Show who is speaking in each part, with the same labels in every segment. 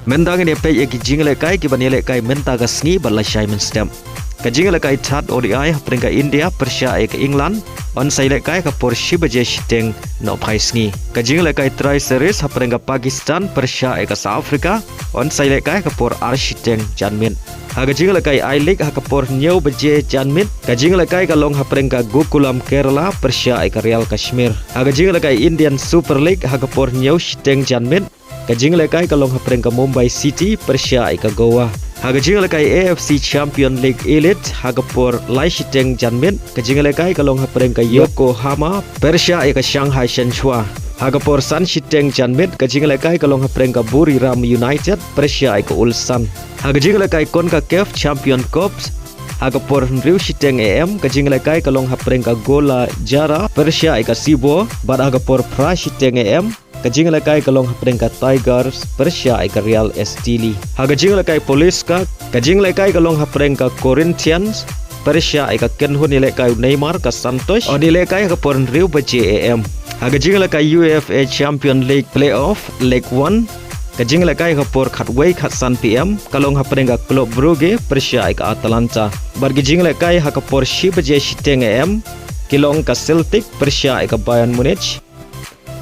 Speaker 1: Mentang ini pe ki Ialehkai ki ban Ialehkai menta ka sngi ban Lashai Mynstep. Ka Ialehkai chat ODI peringkat India Persia ke England on Ialehkai ka por shibaje shiteng no pai sngi. Ka Ialehkai try series peringkat Pakistan Persia ke South Africa on Ialehkai ka por arshiteng janmin. Ha ka Ialehkai I-League ha ka por new baje janmin. Ka Ialehkai ka long peringkat Gokulam Kerala Persia ke Real Kashmir. Ha ka Ialehkai Indian Super League ha ka por new shiteng janmin. Ka Ialehkai ka long peringkat Mumbai City Persia ke Goa. Ha ka Ialehkai AFC Champion League Elite ha ka por lai shiteng janmin. Ka Ialehkai ka long peringkat Yokohama Persia ke Shanghai Shenhua. Ha ka por san shiteng janmin. Ka Ialehkai ka long peringkat Buriram United Persia ke Ulsan. Ha ka Ialehkai CONCACAF Champion Cups ha ka por riu shiteng AM. Ka Ialehkai ka long peringkat Gola Jara Persia ke Sibo. Bad ha ka por pra shiteng AM. Ka Ialehkai ka long peringkat Tigers Persia ke Real Estili. Ha ka Ialehkai Poliska. Ka Ialehkai ka long peringkat Corinthians Persia ke Kynhun Ialehkai Neymar ke Santos. On Ialehkai ka por riu baje AM. Ha ka Ialehkai UEFA Champion League Playoff League 1. Ka Ialehkai ka por khatway khatsan PM ka long peringkat Club Brugge Persia ke Atalanta. Bar ka Ialehkai ha ka por shibaje shiteng AM kilong ka Celtic Persia ke Bayern Munich.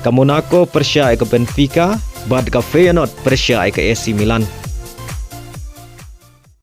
Speaker 1: Ka Monaco Persia ke Benfica, bad ka Feyenoord Persia ke AC Milan.